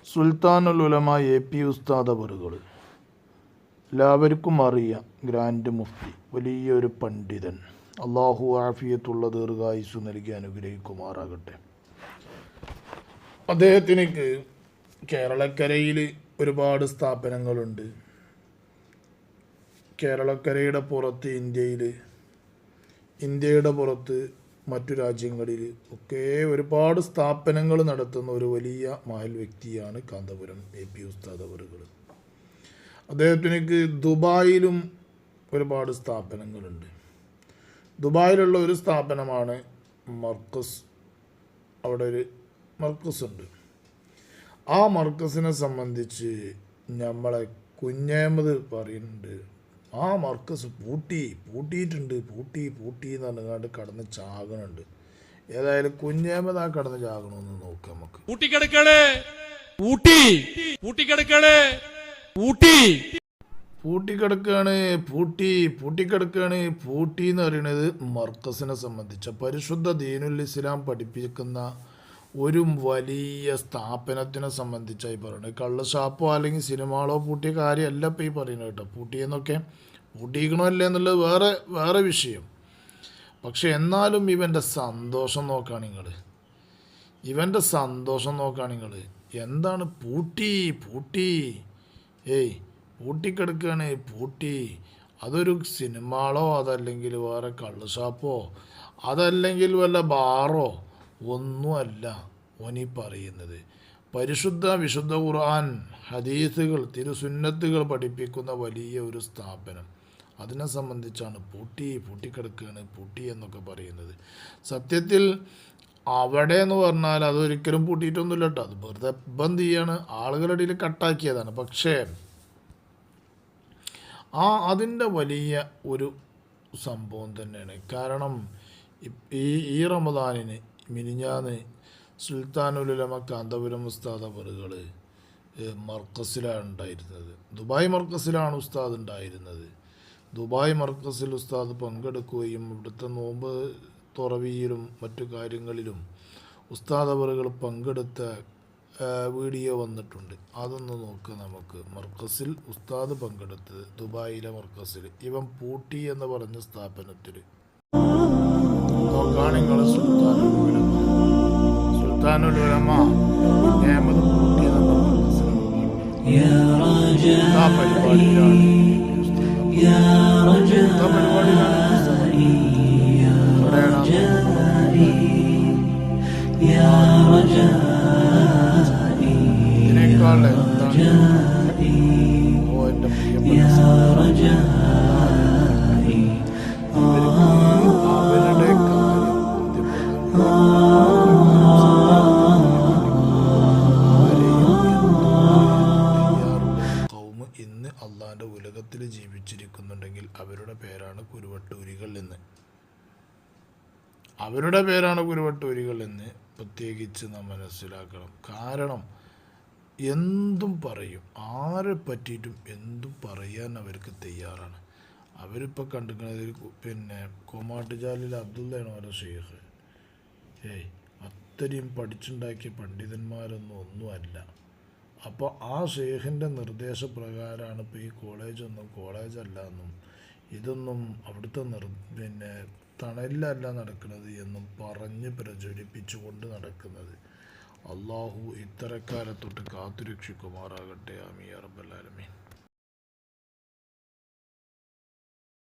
സുൽത്താനുൽ ഉലമ എ.പി. ഉസ്താദ് അവറുകൾ എല്ലാവർക്കും അറിയാം. ഗ്രാൻഡ് മുഫ്തി, വലിയൊരു പണ്ഡിതൻ. അള്ളാഹു ആഫിയത്തുള്ള ദീർഘായുസ്സു നൽകി അനുഗ്രഹിക്കുമാറാകട്ടെ. അദ്ദേഹത്തിന് കേരളക്കരയിൽ ഒരുപാട് സ്ഥാപനങ്ങളുണ്ട്. കേരളക്കരയുടെ പുറത്ത് ഇന്ത്യയുടെ പുറത്ത് മറ്റു രാജ്യങ്ങളിൽ ഒക്കെ ഒരുപാട് സ്ഥാപനങ്ങൾ നടത്തുന്ന ഒരു വലിയ മഹൽ വ്യക്തിയാണ് കാന്തപുരം എ.പി. ഉസ്താദ് അവറുകൾ. അദ്ദേഹത്തിന് ദുബായിലും ഒരുപാട് സ്ഥാപനങ്ങളുണ്ട്. ദുബായിലുള്ള ഒരു സ്ഥാപനമാണ് മർക്കസ്. അവിടെ ഒരു മർക്കസ് ഉണ്ട്. ആ മർക്കസിനെ സംബന്ധിച്ച് നമ്മളെ കുഞ്ഞഹമ്മദ് പറയുന്നുണ്ട്, ആ മർക്കസ് പൂട്ടിയിട്ടുണ്ട് എന്ന് പറഞ്ഞാണ്ട് കടന്ന് ചാകണുണ്ട്. ഏതായാലും കുഞ്ഞഹമ്മദ് ആ കടന്ന് ചാകണമെന്ന് നോക്കാം നമുക്ക്. പൂട്ടിക്കിടക്കാണ് എന്ന് പറയുന്നത് മർക്കസിനെ സംബന്ധിച്ച പരിശുദ്ധ ദീനുൽ ഇസ്ലാം പഠിപ്പിക്കുന്ന ഒരു വലിയ സ്ഥാപനത്തിനെ സംബന്ധിച്ചായി പറയുന്നത്. കള്ളഷാപ്പോ അല്ലെങ്കിൽ സിനിമകളോ പൂട്ടിയ കാര്യമല്ല ഇപ്പോൾ ഈ പറയുന്നത് കേട്ടോ. പൂട്ടിയെന്നൊക്കെ പൂട്ടിക്കണോ അല്ലേ എന്നുള്ളത് വേറെ വിഷയം. പക്ഷെ എന്നാലും ഇവൻ്റെ സന്തോഷം നോക്കുകയാണ് നിങ്ങൾ. എന്താണ് പൂട്ടി പൂട്ടിക്കിടക്കുകയാണ്. അതൊരു സിനിമകളോ അതല്ലെങ്കിൽ വേറെ കള്ളുഷാപ്പോ അതല്ലെങ്കിൽ വല്ല ബാറോ ഒന്നുമല്ല ഓനീ പറയുന്നത്. വിശുദ്ധ ഖുർആൻ, ഹദീസുകൾ, തിരുസുന്നത്തുകൾ പഠിപ്പിക്കുന്ന വലിയ ഒരു സ്ഥാപനം. അതിനെ സംബന്ധിച്ചാണ് പൂട്ടിക്കിടക്കുകയാണ് എന്നൊക്കെ പറയുന്നത്. സത്യത്തിൽ അവിടെ എന്ന് പറഞ്ഞാൽ അതൊരിക്കലും പൂട്ടിയിട്ടൊന്നുമില്ല കേട്ടോ. അത് വെറുതെ ബന്ദ് ചെയ്യാണ്, ആളുകളുടെ ഇടയിൽ കട്ടാക്കിയതാണ്. പക്ഷേ അതിൻ്റെ വലിയ ഒരു സംഭവം തന്നെയാണ്. കാരണം ഈ റമദാനിന് മിനിഞ്ഞാന്ന് സുൽത്താനുൽ ഉലമ കാന്തപുരം ഉസ്താദ് അവറുകൾ മർക്കസിലാണ് ഉണ്ടായിരുന്നത്. ദുബായ് മർക്കസിലാണ് ഉസ്താദ് ഉണ്ടായിരുന്നത്. ദുബായ് മർക്കസിൽ ഉസ്താദ് പങ്കെടുക്കുകയും ഇവിടുത്തെ നോമ്പ് തുറവിയിലും മറ്റു കാര്യങ്ങളിലും ഉസ്താദ് അവറുകൾ പങ്കെടുത്ത വീഡിയോ വന്നിട്ടുണ്ട്. അതൊന്ന് നോക്കുക നമുക്ക്. മർക്കസിൽ ഉസ്താദ് പങ്കെടുത്തത് ദുബായിലെ മർക്കസിൽ, ഇവൻ പൂട്ടി എന്ന് പറഞ്ഞ സ്ഥാപനത്തിൽ നോക്കുകയാണ് നിങ്ങൾ. സുൽത്താനുൽ ഉലമ അഹമ്മദ് പൂട്ടി എന്ന പരിപാടിയിലാണ്. ഇന്ന് അള്ളാന്റെ ഉലകത്തിൽ ജീവിച്ചിരിക്കുന്നുണ്ടെങ്കിൽ അവരുടെ പേരാണ് കുരുവട്ടൂരികൾ എന്ന് പ്രത്യേകിച്ച് നാം മനസ്സിലാക്കണം. കാരണം എന്തും പറയും, ആരെ പറ്റിയിട്ടും എന്തും പറയാൻ അവർക്ക് തയ്യാറാണ്. അവരിപ്പോൾ കണ്ടിരിക്കുന്നത് കോമാട്ടുചാലിൽ അബ്ദുള്ളയാണ് ഓരോ ഷെയ്ഖ്. അത്രയും പഠിച്ചുണ്ടാക്കിയ പണ്ഡിതന്മാരൊന്നുമല്ല. അപ്പോൾ ആ ഷെയ്ഖിൻ്റെ നിർദ്ദേശപ്രകാരമാണ് ഇപ്പോൾ ഈ കോളേജല്ല എന്നും ഇതൊന്നും അവിടുത്തെ തണലിലല്ല നടക്കുന്നത് എന്നും പറഞ്ഞ് പ്രചരിപ്പിച്ചുകൊണ്ട് നടക്കുന്നത്. അള്ളാഹു ഇത്തരക്കാരെ തൊട്ട് കാത്തുരക്ഷിക്കുമാറാകട്ടെ. ആമീൻ യാ റബ്ബൽ